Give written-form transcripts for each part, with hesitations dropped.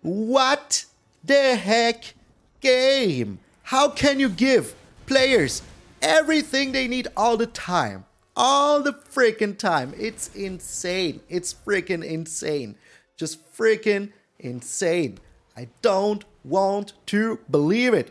What the heck game? How can you give players everything they need all the time? All the freaking time. It's insane. It's freaking insane. Just freaking insane. I don't want to believe it.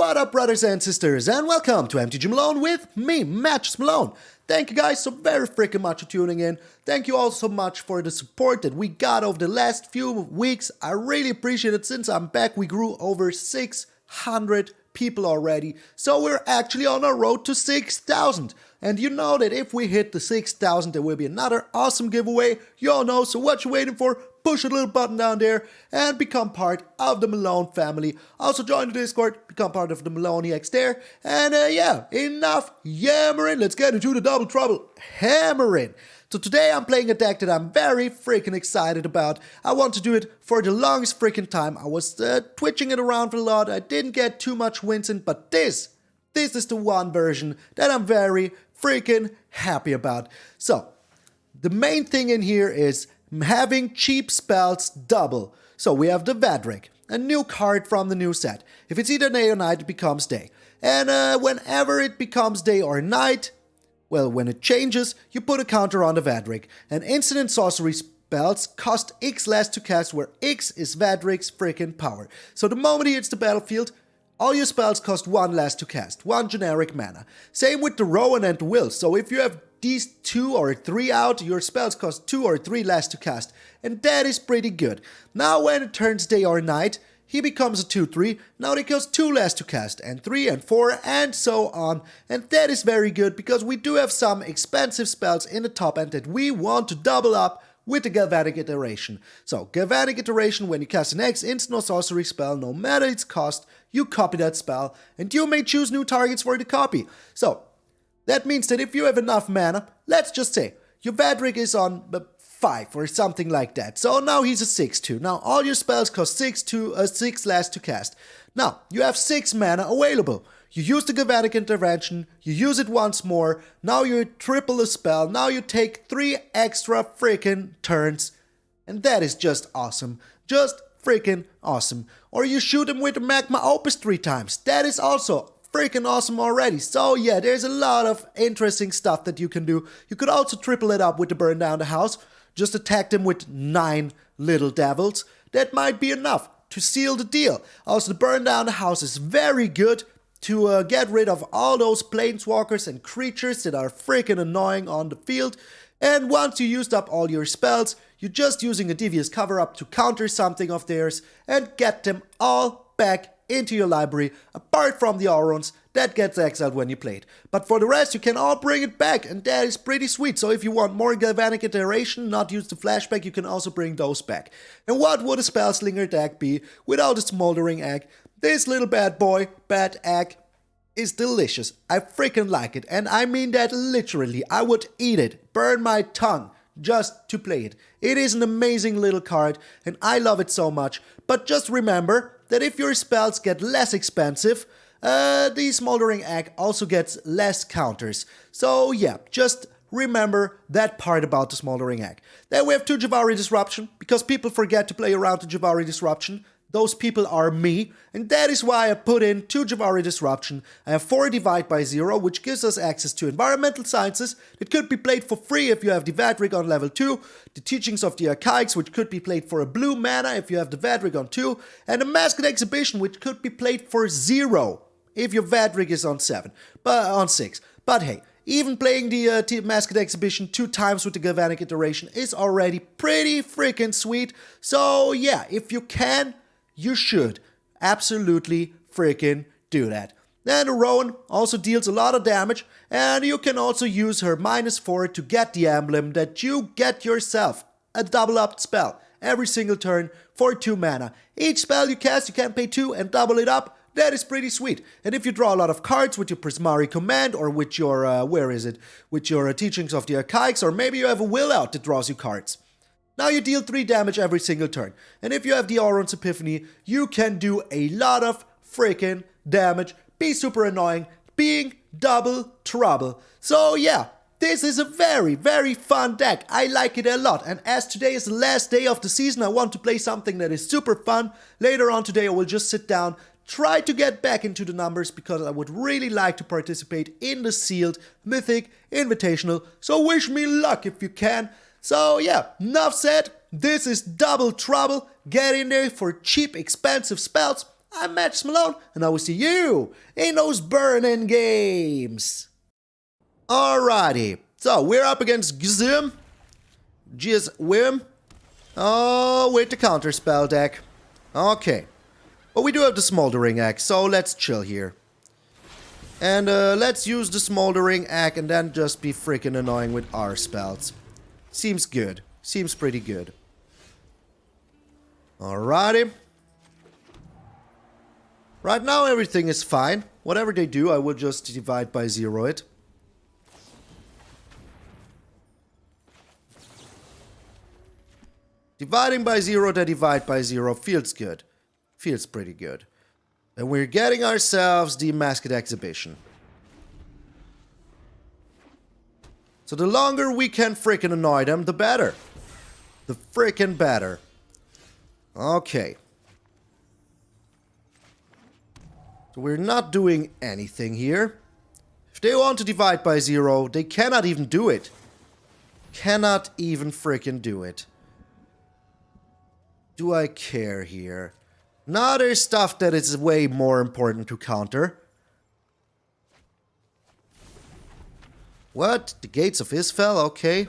What up, brothers and sisters, and welcome to MTG Malone with me, MTG Malone. Thank you guys so very freaking much for tuning in. Thank you all so much for the support that we got over the last few weeks. I really appreciate it. Since I'm back, we grew over 600 people already. So we're actually on our road to 6,000. And you know that if we hit the 6,000, there will be another awesome giveaway. You all know, so what you waiting for? Push a little button down there and become part of the Malone family. Also join the Discord, become part of the MyTHIC there. And yeah, enough yammering. Let's get into the double trouble hammering. So today I'm playing a deck that I'm very freaking excited about. I want to do it for the longest freaking time. I was twitching it around a lot. I didn't get too much wins in, but this is the one version that I'm very freaking happy about. So the main thing in here is having cheap spells double. So we have the Vadrik, a new card from the new set. If it's either day or night, it becomes day. And whenever it becomes day or night, well, when it changes, you put a counter on the Vadrik. And instant sorcery spells cost X less to cast, where X is Vadrik's freaking power. So the moment he hits the battlefield, all your spells cost 1 less to cast, 1 generic mana. Same with the Rowan and the Will. So if you have these 2 or 3 out, your spells cost 2 or 3 less to cast. And that is pretty good. Now when it turns day or night, he becomes a 2-3. Now they cost 2 less to cast, and 3 and 4 and so on. And that is very good because we do have some expensive spells in the top end that we want to double up with the Galvanic Iteration. So, Galvanic Iteration, when you cast an X instant or sorcery spell, no matter its cost, you copy that spell, and you may choose new targets for the copy. So, that means that if you have enough mana, let's just say, your Vadrik is on 5 or something like that. So now he's a 6-2. Now all your spells cost 6 less to cast. Now, you have 6 mana available. You use the Galvanic Intervention, you use it once more, now you triple the spell, now you take 3 extra freaking turns, and that is just awesome. Just freaking awesome. Or you shoot him with the Magma Opus 3 times, that is also freaking awesome already. So yeah, there's a lot of interesting stuff that you can do. You could also triple it up with the Burn Down the House, just attack them with 9 little devils. That might be enough to seal the deal. Also, the Burn Down the House is very good to get rid of all those planeswalkers and creatures that are freaking annoying on the field. And once you used up all your spells, you're just using a Devious Cover-Up to counter something of theirs and get them all back into your library, apart from the Arrunds that gets exiled when you play it. But for the rest, you can all bring it back, and that is pretty sweet. So if you want more Galvanic Iteration, not use the flashback, you can also bring those back. And what would a Spellslinger deck be without a Smoldering Egg? This little bad boy, bad egg, is delicious. I freaking like it, and I mean that literally. I would eat it, burn my tongue, just to play it. It is an amazing little card, and I love it so much. But just remember that if your spells get less expensive, the Smoldering Egg also gets less counters. So yeah, just remember that part about the Smoldering Egg. Then we have 2 Jwari Disruption, because people forget to play around the Jwari Disruption. Those people are me, and that is why I put in 2 Jwari Disruption. I have 4 Divide by 0, which gives us access to Environmental Sciences that could be played for free if you have the Vadrik on level 2, the Teachings of the Archaics, which could be played for a blue mana if you have the Vadrik on 2, and the Mascot Exhibition, which could be played for 0 if your Vadrik is on 6. But hey, even playing the Mascot Exhibition 2 times with the Galvanic Iteration is already pretty freaking sweet. So yeah, if you can, you should absolutely freaking do that. Then the Rowan also deals a lot of damage, and you can also use her -4 to get the emblem that you get yourself, a double-up spell, every single turn for 2 mana. Each spell you cast, you can pay 2 and double it up. That is pretty sweet. And if you draw a lot of cards with your Prismari Command, or with your, with your Teachings of the Archaics, or maybe you have a Will out that draws you cards, now you deal 3 damage every single turn. And if you have the Arrund's Epiphany, you can do a lot of freaking damage be super annoying, being double trouble. So yeah, this is a very, very fun deck. I like it a lot. And as today is the last day of the season, I want to play something that is super fun. Later on today, I will just sit down, try to get back into the numbers because I would really like to participate in the sealed Mythic Invitational. So wish me luck if you can. So yeah, enough said. This is Double Trouble. Get in there for cheap, expensive spells. I'm MTG Malone, and I will see you in those Burnin Games. Alrighty, so we're up against Gzim. Wim. Oh, with the counterspell deck. Okay. But we do have the Smoldering Egg, so let's chill here. And let's use the Smoldering Egg and then just be freaking annoying with our spells. Seems good. Seems pretty good. Alrighty. Right now everything is fine. Whatever they do, I will just divide by 0 it. Dividing by 0, they divide by 0 feels good. Feels pretty good. And we're getting ourselves the Mascot Exhibition. So the longer we can frickin' annoy them, the better. The frickin' better. Okay. So we're not doing anything here. If they want to divide by 0, they cannot even do it. Cannot even frickin' do it. Do I care here? Now there's stuff that is way more important to counter. What? The Gates of Isfel? Okay.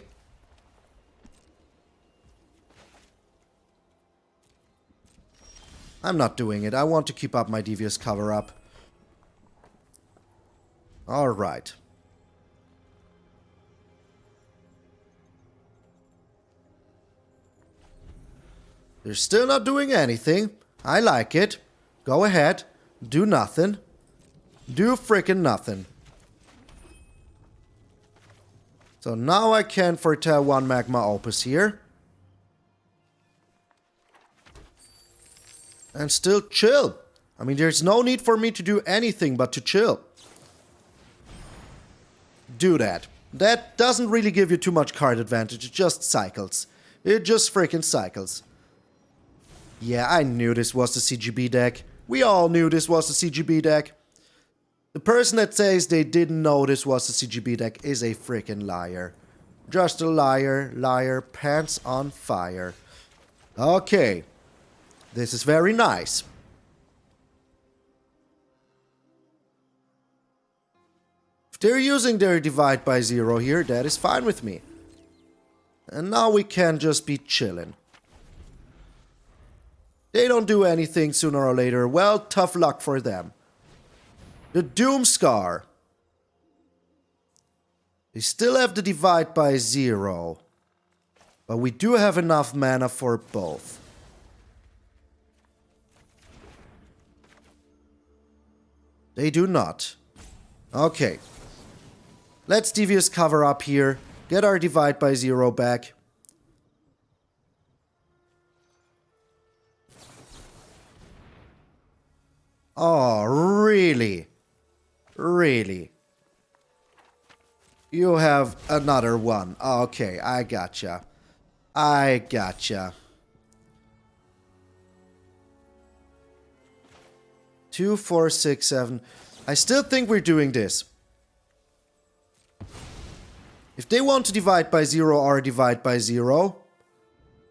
I'm not doing it. I want to keep up my Devious Cover-Up. Alright. They're still not doing anything. I like it. Go ahead. Do nothing. Do frickin' nothing. So now I can foretell one Magma Opus here. And still chill. I mean, there's no need for me to do anything but to chill. Do that. That doesn't really give you too much card advantage. It just cycles. It just frickin' cycles. Yeah, I knew this was the CGB deck. We all knew this was the CGB deck. The person that says they didn't know this was the CGB deck is a freaking liar. Just a liar, liar, pants on fire. Okay. This is very nice. If they're using their divide by 0 here, that is fine with me. And now we can just be chilling. They don't do anything sooner or later. Well, tough luck for them. The Doomscar. They still have the divide by 0. But we do have enough mana for both. They do not. Okay. Let's Devious Cover-Up here. Get our divide by 0 back. Oh, really? Really? You have another one. Okay, I gotcha. I gotcha. 2, 4, 6, 7. I still think we're doing this. If they want to divide by 0 or divide by 0,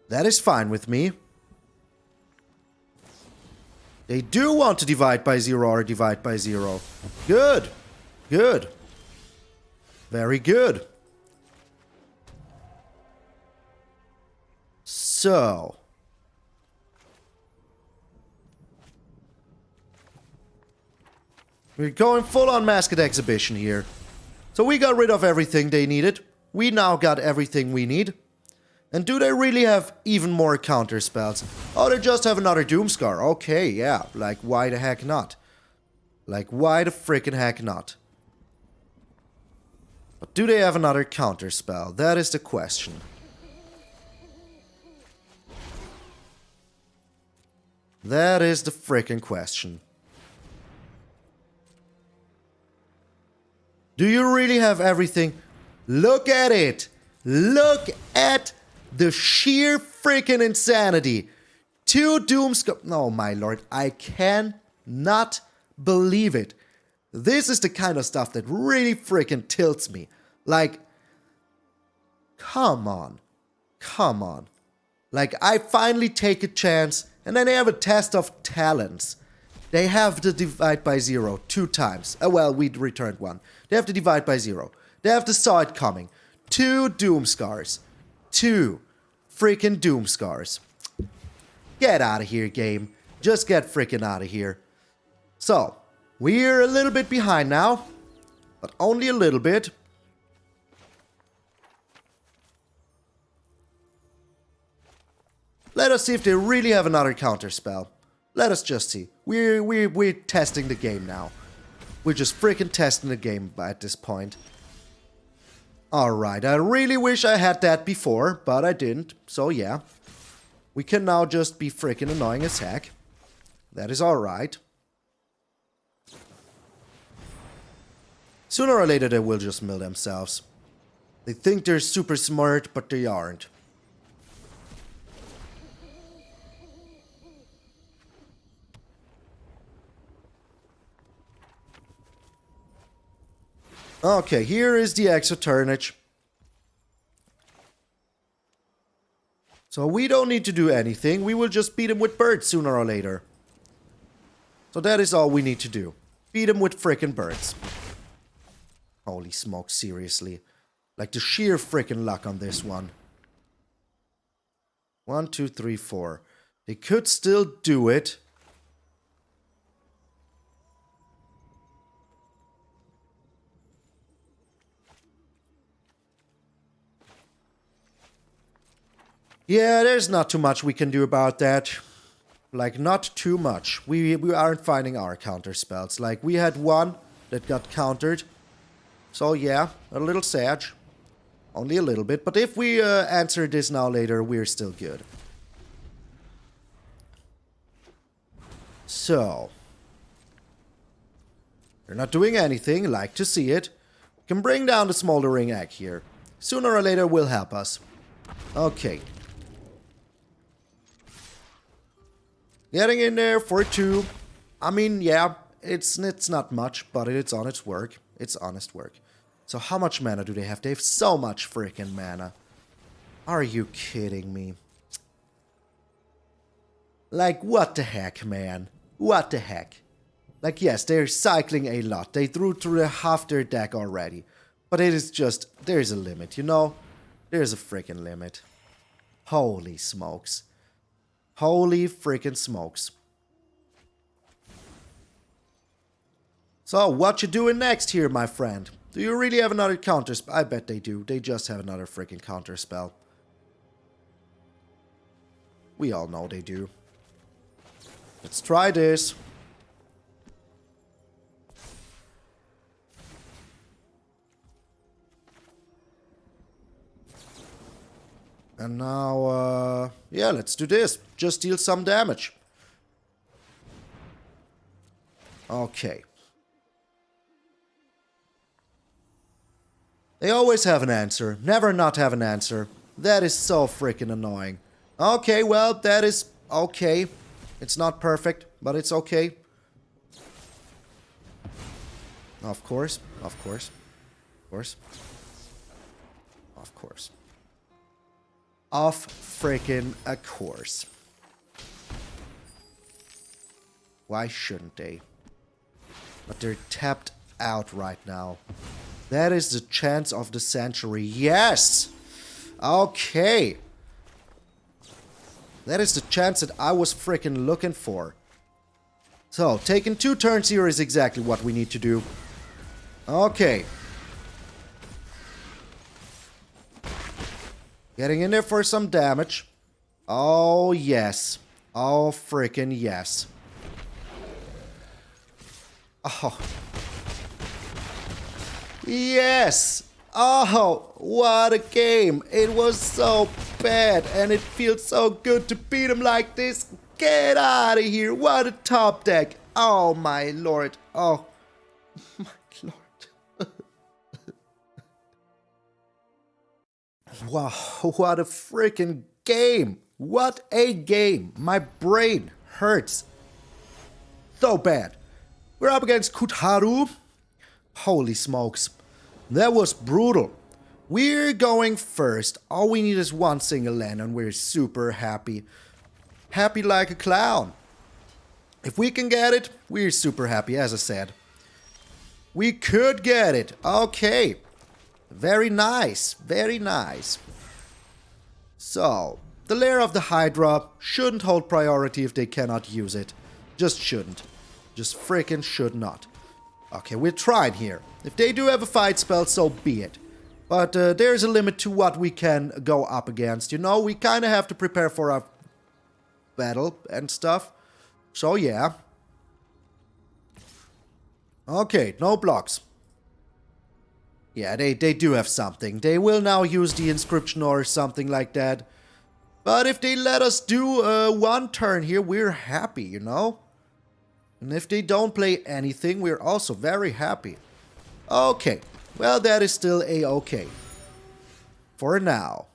that is fine with me. They do want to divide by 0 or divide by 0. Good. Good. Very good. So. We're going full on Mascot Exhibition here. So we got rid of everything they needed. We now got everything we need. And do they really have even more counter spells? Oh, they just have another Doomscar. Okay, yeah. Like, why the heck not? Like, why the frickin' heck not? But do they have another counter spell? That is the question. That is the frickin' question. Do you really have everything? Look at it. Look at the sheer freaking insanity. 2 Doomscar. Oh my lord, I cannot believe it. This is the kind of stuff that really freaking tilts me. Like, come on. Come on. Like, I finally take a chance, and then they have a test of talents. They have to divide by 0 2 times. Well, we returned 1. They have to divide by 0. They have to saw it coming. 2 Doomscars. 2 freaking Doomscars. Get out of here, game. Just get freaking out of here. So, we're a little bit behind now. But only a little bit. Let us see if they really have another counter spell. Let us just see. We're testing the game now. We're just freaking testing the game at this point. Alright, I really wish I had that before, but I didn't. So yeah. We can now just be freaking annoying as heck. That is alright. Sooner or later they will just mill themselves. They think they're super smart, but they aren't. Okay, here is the Exoturnage. So we don't need to do anything. We will just beat him with birds sooner or later. So that is all we need to do. Beat him with frickin' birds. Holy smoke, seriously. Like the sheer frickin' luck on this one. 1, 2, 3, 4. They could still do it. Yeah, there's not too much we can do about that. Like, not too much. We aren't finding our counter spells. Like, we had one that got countered. So, yeah, a little sad. Only a little bit. But if we answer this now later, we're still good. So. They're not doing anything. Like to see it. Can bring down the Smoldering Egg here. Sooner or later will help us. Okay. Getting in there for 2. I mean, yeah, it's not much, but it's honest work. It's honest work. So how much mana do they have? They have so much freaking mana. Are you kidding me? Like, what the heck, man? What the heck? Like, yes, they're cycling a lot. They threw through half their deck already. But it is just, there's a limit, you know? There's a freaking limit. Holy smokes. Holy freaking smokes. So, what you doing next here, my friend? Do you really have another counter spell? I bet they do. They just have another freaking counter spell. We all know they do. Let's try this. And now, yeah, let's do this. Just deal some damage. Okay. They always have an answer. Never not have an answer. That is so freaking annoying. Okay, well, that is okay. It's not perfect, but it's okay. Of course, of course, of course. Of course. Of freaking a course. Why shouldn't they? But they're tapped out right now. That is the chance of the century. Yes! Okay. That is the chance that I was freaking looking for. So, taking 2 turns here is exactly what we need to do. Okay. Getting in there for some damage. Oh, yes. Oh, freaking yes. Oh. Yes! Oh, what a game. It was so bad and it feels so good to beat him like this. Get out of here. What a top deck. Oh, my lord. Oh, my lord. Wow, what a freaking game. What a game. My brain hurts so bad. We're up against Kutharu. Holy smokes. That was brutal. We're going first. All we need is one single land and we're super happy. Happy like a clown. If we can get it, we're super happy, as I said. We could get it. Okay. Very nice. Very nice. So, the Lair of the Hydra shouldn't hold priority if they cannot use it. Just shouldn't. Just freaking should not. Okay, we're trying here. If they do have a fight spell, so be it. But there's a limit to what we can go up against. You know, we kind of have to prepare for our battle and stuff. So, yeah. Okay, no blocks. Yeah, they do have something. They will now use the inscription or something like that. But if they let us do one turn here, we're happy, you know? And if they don't play anything, we're also very happy. Okay, well, that is still a-okay. For now.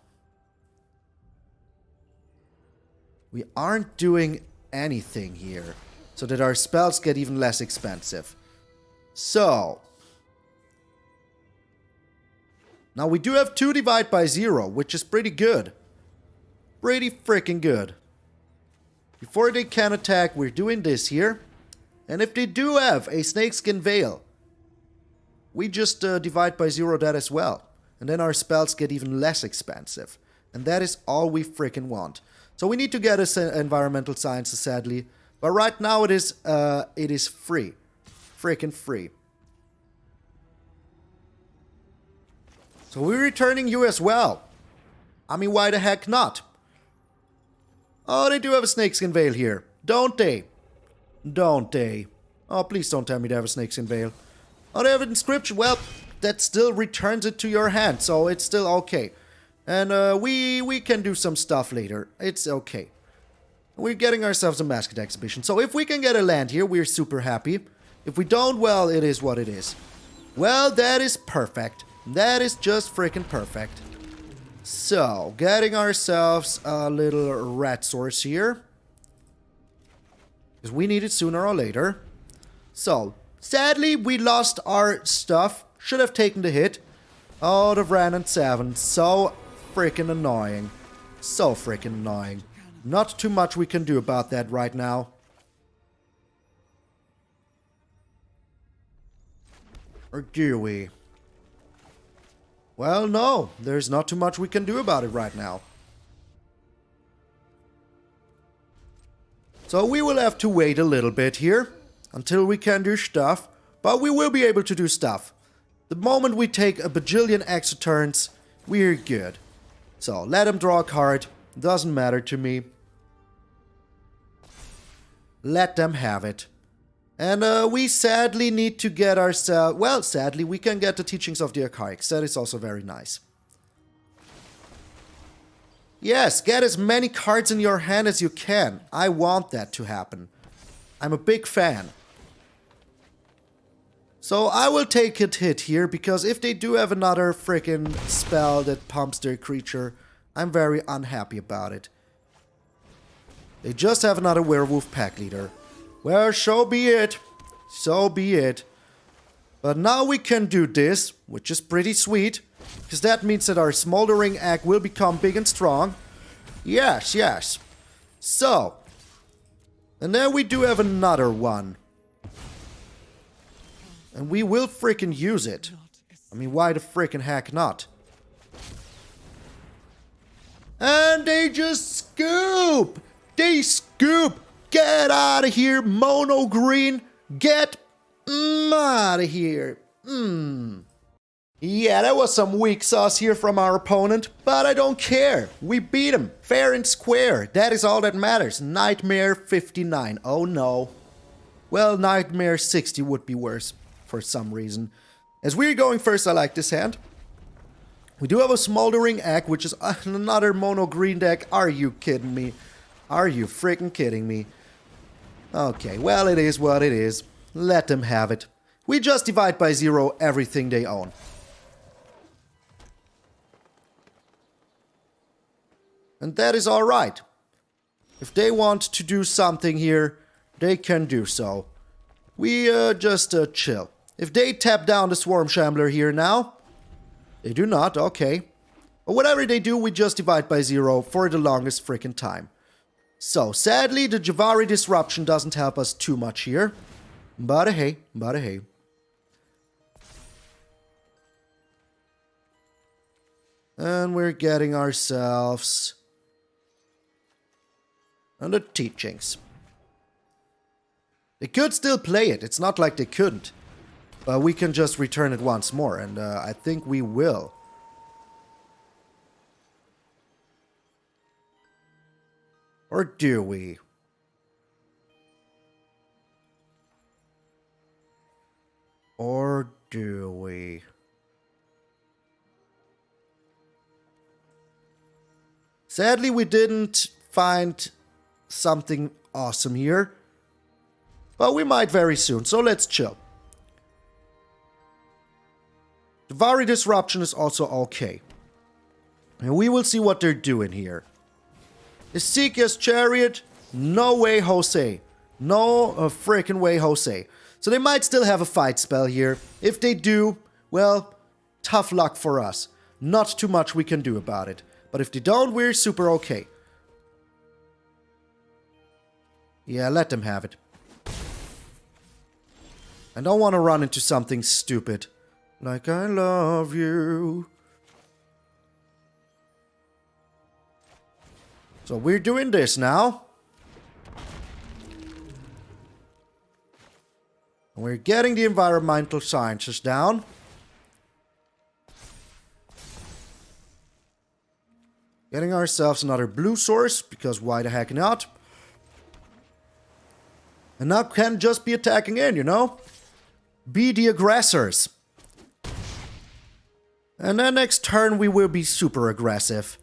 We aren't doing anything here, so that our spells get even less expensive. So. Now we do have 2 divide by 0, which is pretty good. Pretty freaking good. Before they can attack, we're doing this here. And if they do have a Snakeskin Veil, we just divide by 0 that as well. And then our spells get even less expensive. And that is all we freaking want. So we need to get us environmental sciences, sadly. But right now it is free. Freaking free. So we're returning you as well. I mean, why the heck not? Oh, they do have a Snakeskin Veil here. Don't they? Don't they? Oh, please don't tell me they have a Snakeskin Veil. Oh, they have an inscription. Well, that still returns it to your hand, so it's still okay. And we can do some stuff later. It's okay. We're getting ourselves a Mascot Exhibition. So if we can get a land here, we're super happy. If we don't, well, it is what it is. Well, that is perfect. That is just freaking perfect. So, getting ourselves a little rat source here. Because we need it sooner or later. So, sadly, we lost our stuff. Should have taken the hit. Oh, the Vran and 7. So freaking annoying. So freaking annoying. Not too much we can do about that right now. Or do we? Well, no. There's not too much we can do about it right now. So we will have to wait a little bit here. Until we can do stuff. But we will be able to do stuff. The moment we take a bajillion extra turns, we're good. So, let them draw a card. Doesn't matter to me. Let them have it. And we sadly need to get ourselves... Well, sadly, we can get the teachings of the Archaics. That is also very nice. Yes, get as many cards in your hand as you can. I want that to happen. I'm a big fan. So I will take a hit here, because if they do have another freaking spell that pumps their creature, I'm very unhappy about it. They just have another werewolf pack leader. Well, so be it. So be it. But now we can do this, which is pretty sweet. Because that means that our Smoldering Egg will become big and strong. Yes, yes. So. And then we do have another one. And we will freaking use it. I mean, why the freaking heck not? And they just scoop! They scoop! Get out of here, mono green! Get out of here! Yeah, that was some weak sauce here from our opponent, but I don't care. We beat him, fair and square. That is all that matters. Nightmare 59. Oh no. Well, Nightmare 60 would be worse. For some reason. As we're going first, I like this hand. We do have a Smoldering Egg, which is another mono green deck. Are you kidding me? Are you freaking kidding me? Okay, well, it is what it is. Let them have it. We just divide by 0 everything they own. And that is alright. If they want to do something here, they can do so. We just chill. If they tap down the Swarm Shambler here now, they do not, okay. But whatever they do, we just divide by 0 for the longest freaking time. So, sadly, the Jwari Disruption doesn't help us too much here. But hey, but hey. And we're getting ourselves on the teachings. They could still play it, it's not like they couldn't. But we can just return it once more, and I think we will. Or do we? Or do we? Sadly, we didn't find something awesome here. But we might very soon, so let's chill. Jwari Disruption is also okay. And we will see what they're doing here. Ezekiel's Chariot, no way Jose. No freaking way Jose. So they might still have a fight spell here. If they do, well, tough luck for us. Not too much we can do about it. But if they don't, we're super okay. Yeah, let them have it. I don't want to run into something stupid. Like I love you. So we're doing this now. And we're getting the environmental sciences down. Getting ourselves another blue source, because why the heck not? And now can just be attacking in, you know? Be the aggressors. And then next turn we will be super aggressive.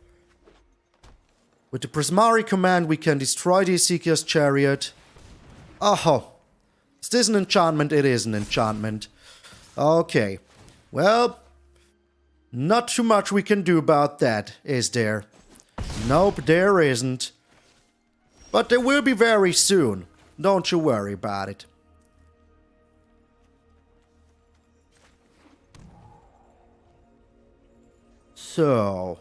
With the Prismari Command we can destroy the Ezekiel's Chariot. Oh, is this an enchantment? It is an enchantment. Okay, well, not too much we can do about that, is there? Nope, there isn't. But there will be very soon. Don't you worry about it. So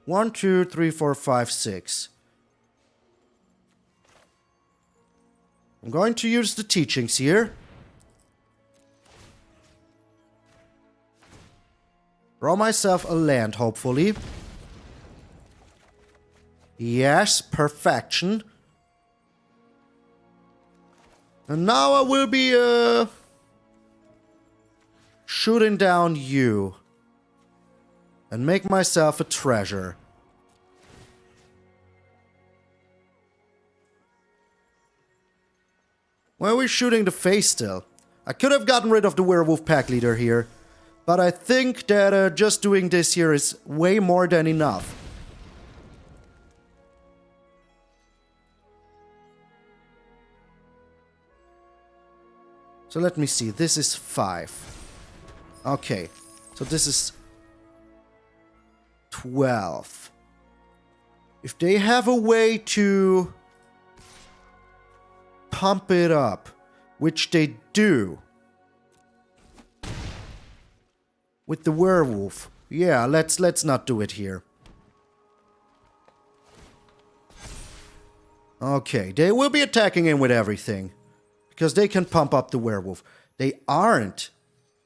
1, 2, 3, 4, 5, 6. I'm going to use the teachings here. Draw myself a land, hopefully. Yes, perfection. And now I will be shooting down you. And make myself a treasure. Well, we're shooting the face still. I could have gotten rid of the werewolf pack leader here. But I think that just doing this here is way more than enough. So let me see. This is 5. Okay. So this is 12. If they have a way to pump it up, which they do with the werewolf, yeah, let's not do it here. Okay, they will be attacking in with everything because they can pump up the werewolf. They aren't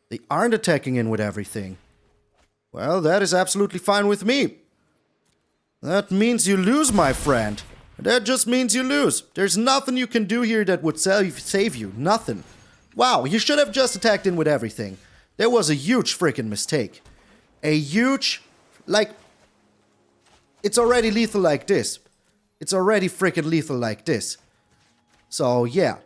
attacking in with everything. Well, that is absolutely fine with me. That means you lose, my friend. That just means you lose. There's nothing you can do here that would save you. Nothing. Wow, you should have just attacked in with everything. There was a huge freaking mistake. A huge... like... it's already lethal like this. It's already freaking lethal like this. So, yeah.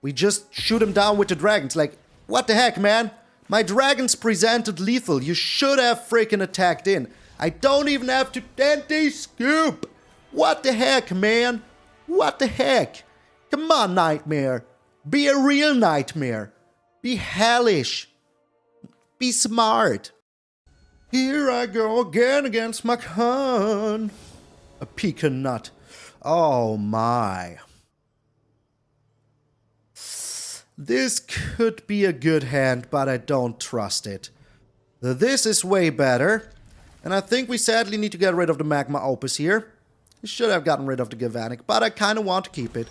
We just shoot him down with the dragons. Like, what the heck, man? My dragons presented lethal. You should have freaking attacked in. I don't even have to anti-scoop. What the heck, man? What the heck? Come on, Nightmare. Be a real Nightmare. Be hellish. Be smart. Here I go again against my con. A pecan nut. Oh my. This could be a good hand, but I don't trust it. This is way better. And I think we sadly need to get rid of the Magma Opus here. We should have gotten rid of the Galvanic, but I kind of want to keep it.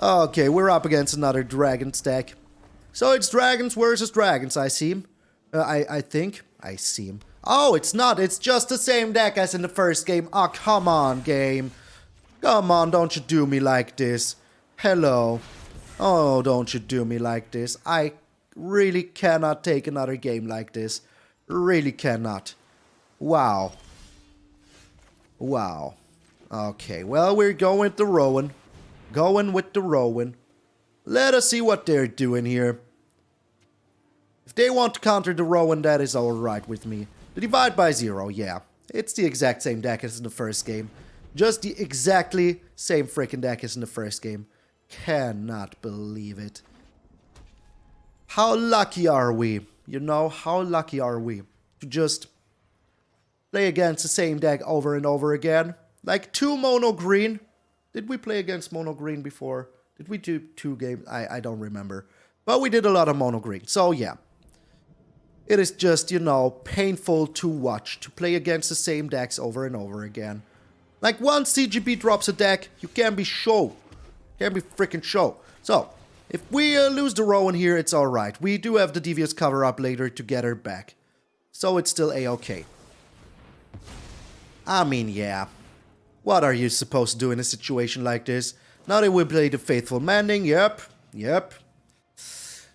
Okay, we're up against another Dragon's deck. So it's Dragons versus Dragons, I seem. I think. I seem. Oh, it's not. It's just the same deck as in the first game. Oh, come on, game. Come on, don't you do me like this. Hello. Oh, don't you do me like this. I really cannot take another game like this. Really cannot. Wow. Wow. Okay, well, we're going with the Rowan. Going with the Rowan. Let us see what they're doing here. If they want to counter the Rowan, that is alright with me. The Divide by Zero, yeah. It's the exact same deck as in the first game. Just the exactly same freaking deck as in the first game. Cannot believe it. How lucky are we? You know, how lucky are we to just play against the same deck over and over again? Like 2 mono green. Did we play against mono green before? Did we do 2 games? I don't remember. But we did a lot of mono green. So yeah. It is just, you know, painful to watch. To play against the same decks over and over again. Like once CGP drops a deck, you can be show. Can be freaking show. So, if we lose the Rowan here, it's alright. We do have the Devious Cover-Up later to get her back. So it's still a-okay. I mean, yeah. What are you supposed to do in a situation like this? Now they will play the Faithful Mending. Yep.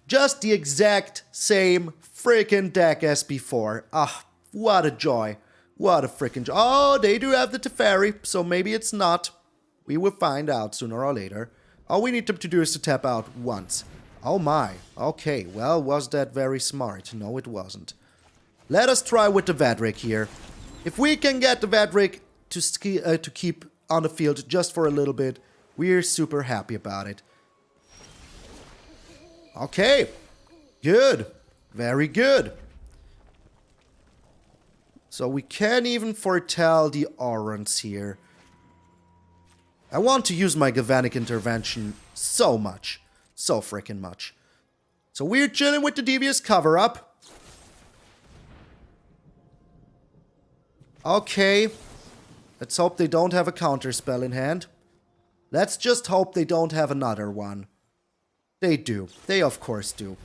Just the exact same freaking deck as before. Ah, what a joy. What a freaking joy. Oh, they do have the Teferi, so maybe it's not. We will find out sooner or later. All we need them to do is to tap out once. Oh my. Okay, well, was that very smart? No, it wasn't. Let us try with the Vadrik here. If we can get the Vadrik to keep on the field just for a little bit, we're super happy about it. Okay. Good. Very good. So we can even foretell the Arrunds here. I want to use my Galvanic Intervention so much. So freaking much. So we're chilling with the Devious Cover-Up. Okay. Let's hope they don't have a counter spell in hand. Let's just hope they don't have another one. They do. They of course do.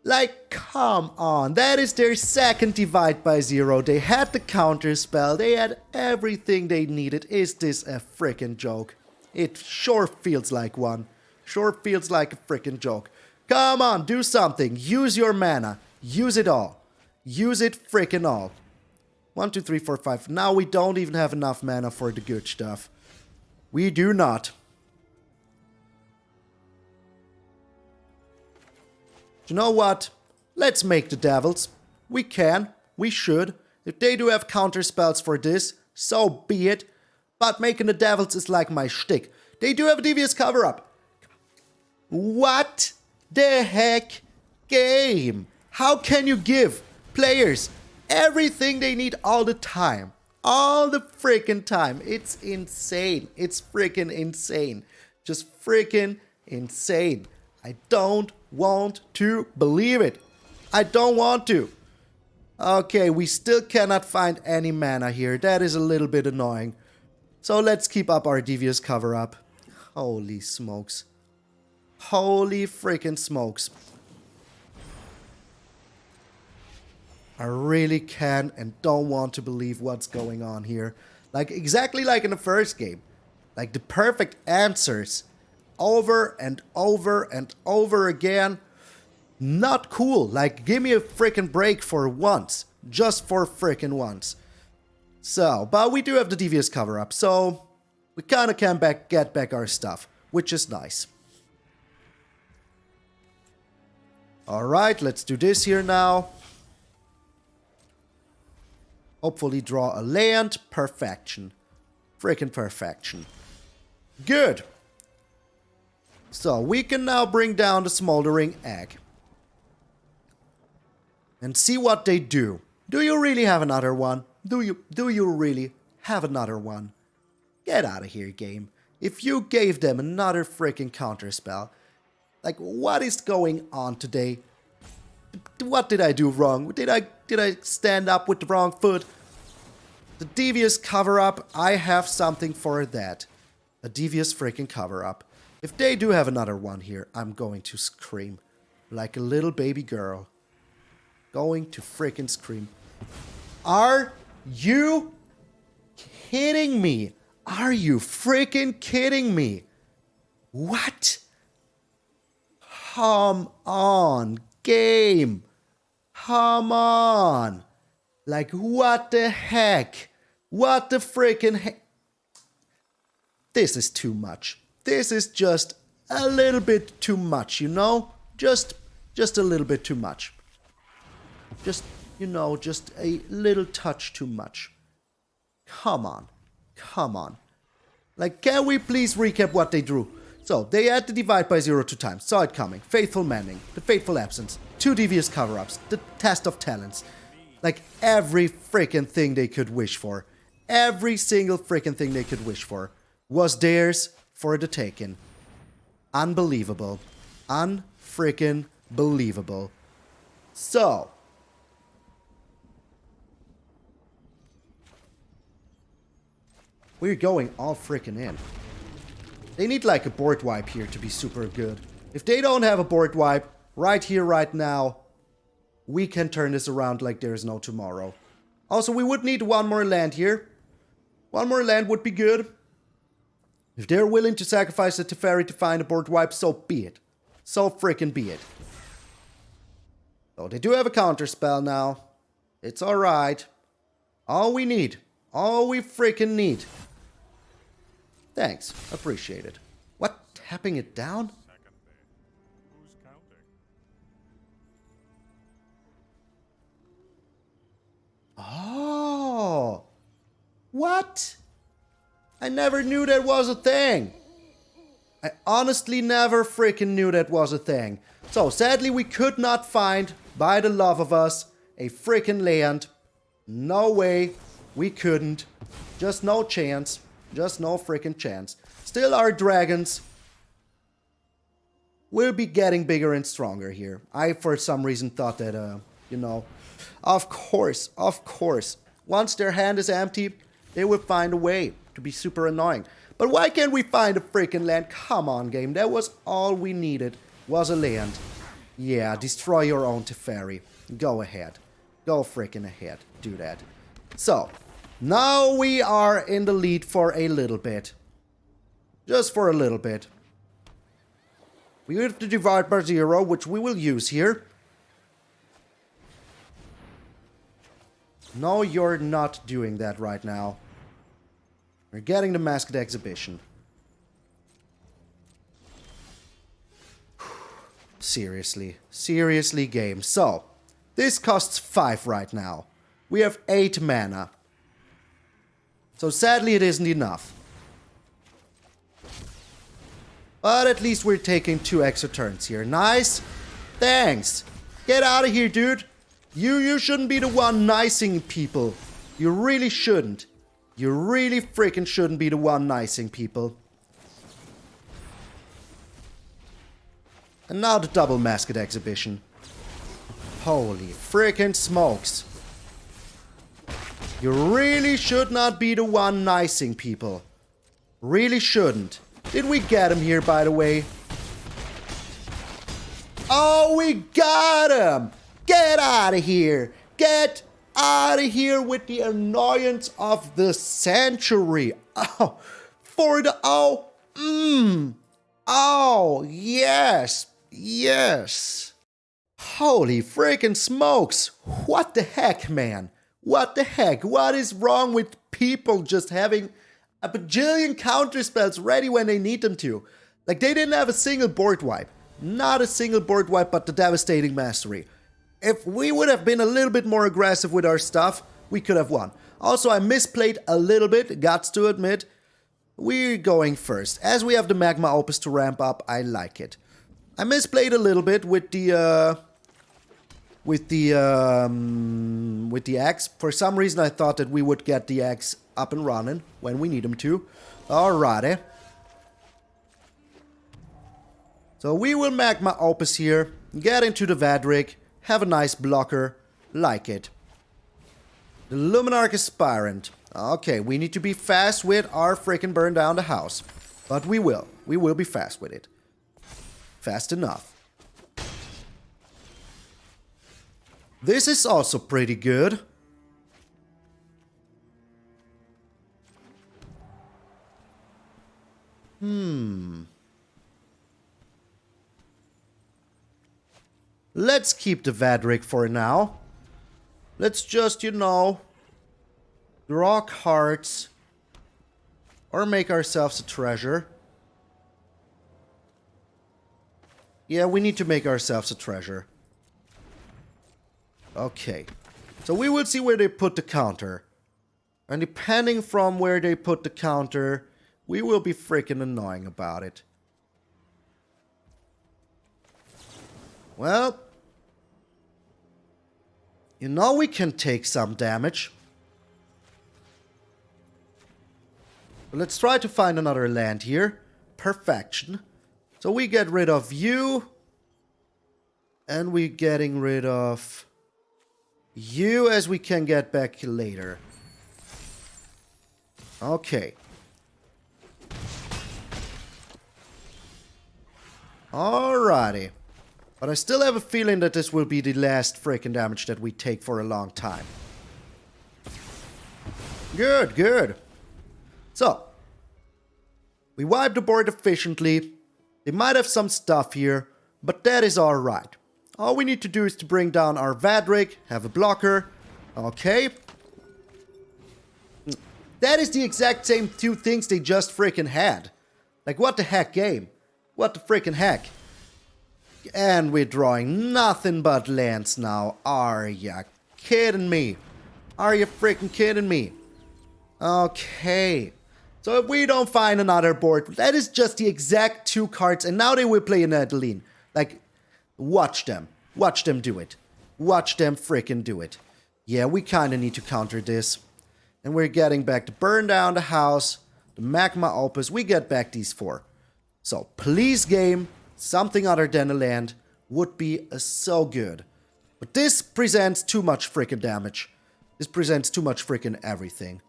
Like, come on. That is their second Divide by Zero. They had the counter spell. They had everything they needed. Is this a freaking joke? It sure feels like one. Sure feels like a freaking joke. Come on, do something. Use your mana. Use it all. Use it freaking all. 1, 2, 3, 4, 5. Now we don't even have enough mana for the good stuff. We do not. You know what? Let's make the Devils. We can. We should. If they do have counter spells for this, so be it. But making the Devils is like my shtick. They do have a Devious Cover-Up. What the heck? Game. How can you give players everything they need all the time? All the freaking time. It's insane. It's freaking insane. Just freaking insane. I don't want to believe it. I don't want to. Okay, we still cannot find any mana here. That is a little bit annoying. So let's keep up our Devious Cover-Up. Holy smokes. Holy freaking smokes. I really can and don't want to believe what's going on here. Like, exactly like in the first game. Like, the perfect answers. Over and over and over again. Not cool. Like, give me a freaking break for once. Just for freaking once. So, but we do have the Devious Cover-Up, so we kind of can get back our stuff, which is nice. Alright, let's do this here now. Hopefully draw a land. Perfection. Freaking perfection. Good. So, we can now bring down the Smoldering Egg. and see what they do. Do you really have another one? Do you really have another one? Get out of here, game. If you gave them another freaking counterspell, like, what is going on today? What did I do wrong? Did I stand up with the wrong foot? The Devious Cover-Up, I have something for that. A Devious freaking Cover-Up. If they do have another one here, I'm going to scream. Like a little baby girl. Going to freaking scream. Are you kidding me? Are you freaking kidding me? What? Come on, game. Come on. Like, what the heck? What the freaking heck? This is too much. This is just a little bit too much, you know? Just a little bit too much. Just, you know, just a little touch too much. Come on. Come on. Like, can we please recap what they drew? So, they had to divide by 0 2 times. Saw it coming. Faithful Mending. The Fateful Absence. 2 Devious Cover-Ups. The Test of Talents. Like, every freaking thing they could wish for. Every single freaking thing they could wish for was theirs for the taking. Unbelievable. Unfreaking believable. So, we're going all freaking in. They need like a board wipe here to be super good. If they don't have a board wipe right here, right now, we can turn this around like there's no tomorrow. Also, we would need one more land here. One more land would be good. If they're willing to sacrifice a Teferi to find a board wipe, so be it. So freaking be it. So they do have a counter spell now. It's alright. All we need. All we freaking need. Thanks. Appreciate it. What? Tapping it down? Who's counting? Oh. What? I never knew that was a thing. I honestly never freaking knew that was a thing. So, sadly, we could not find, by the love of us, a freaking land. No way. We couldn't. Just no chance. Just no freaking chance. Still, our dragons will be getting bigger and stronger here. I, for some reason, thought that, you know, of course. Once their hand is empty, they will find a way to be super annoying. But why can't we find a freaking land? Come on, game. That was all we needed, was a land. Yeah, destroy your own Teferi. Go ahead. Go freaking ahead. Do that. So, now we are in the lead for a little bit. Just for a little bit. We have to divide by 0, which we will use here. No, you're not doing that right now. We're getting the Mascot Exhibition. Seriously. Seriously, game. So, this costs 5 right now. We have 8 mana. So sadly it isn't enough. But at least we're taking 2 extra turns here. Nice. Thanks. Get out of here, dude. You shouldn't be the one nicing people. You really shouldn't. You really freaking shouldn't be the one nicing people. And now the double Mascot Exhibition. Holy freaking smokes. You really should not be the one nicing people. Really shouldn't. Did we get him here, by the way? Oh, we got him! Get out of here! Get out of here with the annoyance of the century! Oh, for the... Oh, Oh, yes! Yes! Holy freaking smokes! What the heck, man? What the heck? What is wrong with people just having a bajillion counterspells ready when they need them to? Like, they didn't have a single board wipe. Not a single board wipe, but the Devastating Mastery. If we would have been a little bit more aggressive with our stuff, we could have won. Also, I misplayed a little bit, gots to admit. We're going first. As we have the Magma Opus to ramp up, I like it. I misplayed a little bit with the with the X. For some reason, I thought that we would get the X up and running when we need them to. Alrighty. So we will Magma Opus here, get into the Vadrik, have a nice blocker, like it. The Luminarch Aspirant. Okay, we need to be fast with our freaking burn down the house. But we will. We will be fast with it. Fast enough. This is also pretty good. Let's keep the Vadrik for now. Let's just, you know, draw cards. Or make ourselves a treasure. Yeah, we need to make ourselves a treasure. Okay. So we will see where they put the counter. And depending from where they put the counter, we will be freaking annoying about it. Well, you know we can take some damage. But let's try to find another land here. Perfection. So we get rid of you. And we're getting rid of you as we can get back later. Okay. Alrighty. But I still have a feeling that this will be the last freaking damage that we take for a long time. Good, good. So, we wipe the board efficiently. They might have some stuff here, but that is alright. All we need to do is to bring down our Vadrik, have a blocker. Okay. That is the exact same two things they just freaking had. Like, what the heck, game? What the freaking heck? And we're drawing nothing but lands now. Are ya kidding me? Are you freaking kidding me? Okay. So if we don't find another board, that is just the exact two cards. And now they will play an Adeline. Like, watch them. Watch them do it. Watch them freaking do it. Yeah, we kind of need to counter this. And we're getting back to burn down the house. The Magma Opus. We get back these four. So, please game, something other than a land would be so good. But this presents too much freaking damage. This presents too much freaking everything.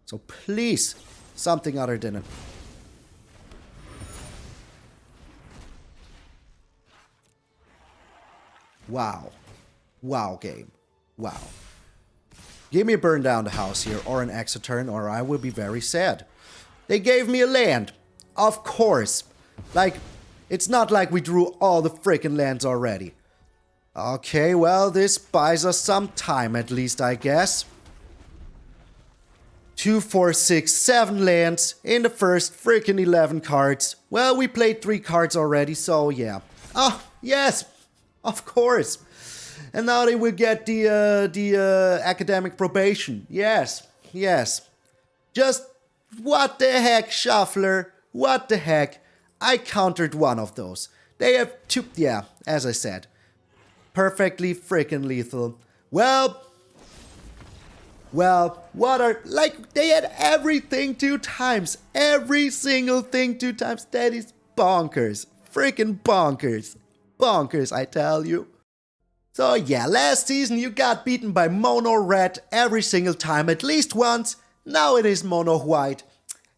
So please, something other than a... Wow. Wow, game. Wow. Give me a burn down the house here, or an exit turn, or I will be very sad. They gave me a land. Of course. Like, it's not like we drew all the freaking lands already. Okay, well, this buys us some time at least, I guess. 2, 4, 6, 7 lands in the first freaking 11 cards. Well, we played 3 cards already, so yeah. Oh, yes, of course. And now they will get the academic probation. Yes, yes. Just, what the heck, Shuffler? What the heck? I countered one of those. They have 2, yeah, as I said. Perfectly freaking lethal. Well, what are, like, they had everything 2 times. Every single thing 2 times. That is bonkers. Freaking bonkers. Bonkers, I tell you. So yeah, last season you got beaten by mono red every single time, at least once. Now it is mono white.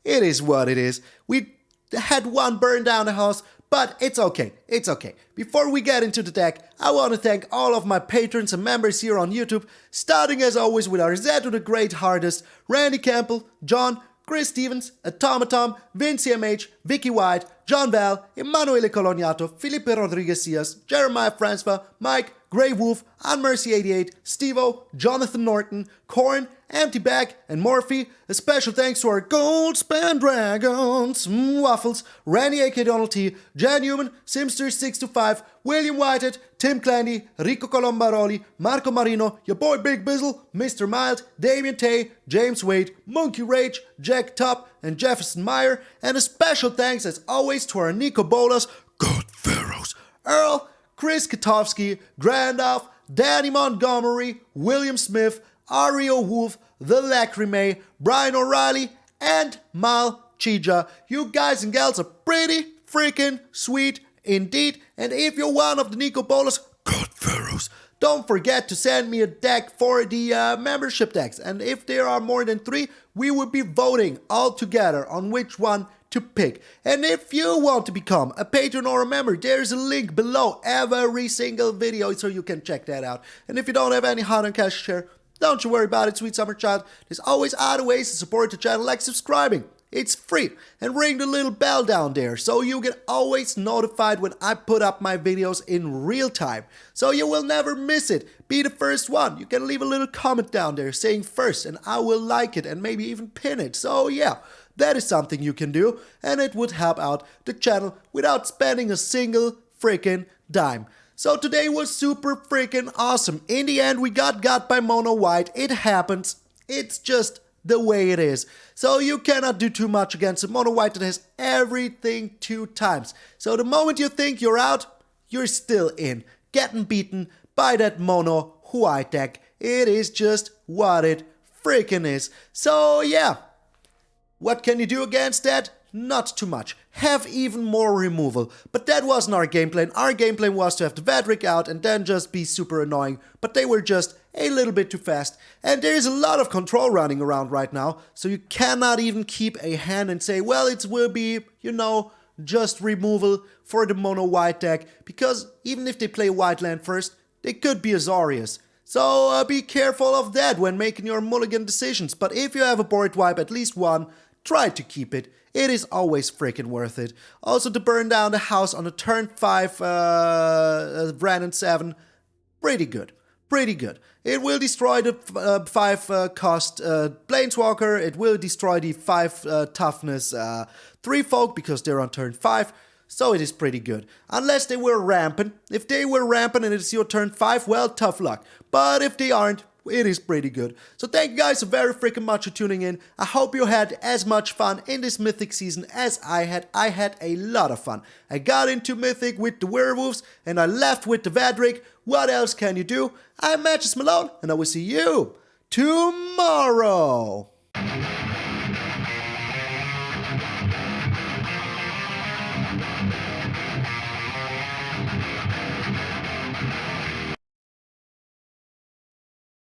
It is what it is. We had one burn down the house, but it's okay. It's okay. Before we get into the deck, I want to thank all of my patrons and members here on YouTube, starting as always with our Zeto the Great Hardest, Randy Campbell, John, Chris Stevens, Automatom, Vince MH, Vicky White, John Bell, Emanuele Coloniato, Felipe Rodriguez Cias, Jeremiah Francois, Mike, Grey Wolf, Unmercy88, Stevo, Jonathan Norton, Corin, MtgA, and Morphe. A special thanks to our Gold Span Dragons, Waffles, Randy A.K. Donald T, Jan Newman, Simster625, William Whitehead, Tim Clandy, Rico Colombaroli, Marco Marino, your boy Big Bizzle, Mr. Mild, Damien Tay, James Wade, Monkey Rage, Jack Top, and Jefferson Meyer. And a special thanks as always to our Nico Bolas, God Pharaohs, Earl, Chris Katowski, Grandolph, Danny Montgomery, William Smith, Ario Wolf, The Lacrimae, Brian O'Reilly, and MtgA. You guys and gals are pretty freaking sweet indeed. And if you're one of the Nico Bolas, God Pharaohs, don't forget to send me a deck for the membership decks. And if there are more than 3, we will be voting all together on which one to pick. And if you want to become a patron or a member, there's a link below every single video so you can check that out. And if you don't have any hard and cash to share, don't you worry about it, sweet summer child. There's always other ways to support the channel, like subscribing. It's free. And ring the little bell down there so you get always notified when I put up my videos in real time. So you will never miss it. Be the first one. You can leave a little comment down there saying first and I will like it and maybe even pin it. So yeah, that is something you can do and it would help out the channel without spending a single freaking dime. So today was super freaking awesome. In the end, we got by mono white. It happens. It's just the way it is. So you cannot do too much against a mono white that has everything 2 times. So the moment you think you're out, you're still in. Getting beaten by that mono white deck. It is just what it freaking is. So yeah. What can you do against that? Not too much. Have even more removal. But that wasn't our game plan. Our game plan was to have the Vadrik out and then just be super annoying. But they were just a little bit too fast. And there's a lot of control running around right now. So you cannot even keep a hand and say, well, it will be, you know, just removal for the mono white deck. Because even if they play white land first, they could be Azorius. So be careful of that when making your mulligan decisions. But if you have a board wipe, at least one, try to keep it. It is always freaking worth it. Also to burn down the house on the turn 5 Brandon 7. Pretty good. Pretty good. It will destroy the 5 cost Planeswalker. It will destroy the 5 toughness 3 folk because they're on turn 5. So it is pretty good. Unless they were rampant. If they were rampant and it's your turn 5, well, tough luck. But if they aren't, it is pretty good. So thank you guys so very freaking much for tuning in. I hope you had as much fun in this Mythic season as I had. I had a lot of fun. I got into Mythic with the werewolves and I left with the Vadrik. What else can you do? I'm MTG Malone and I will see you tomorrow.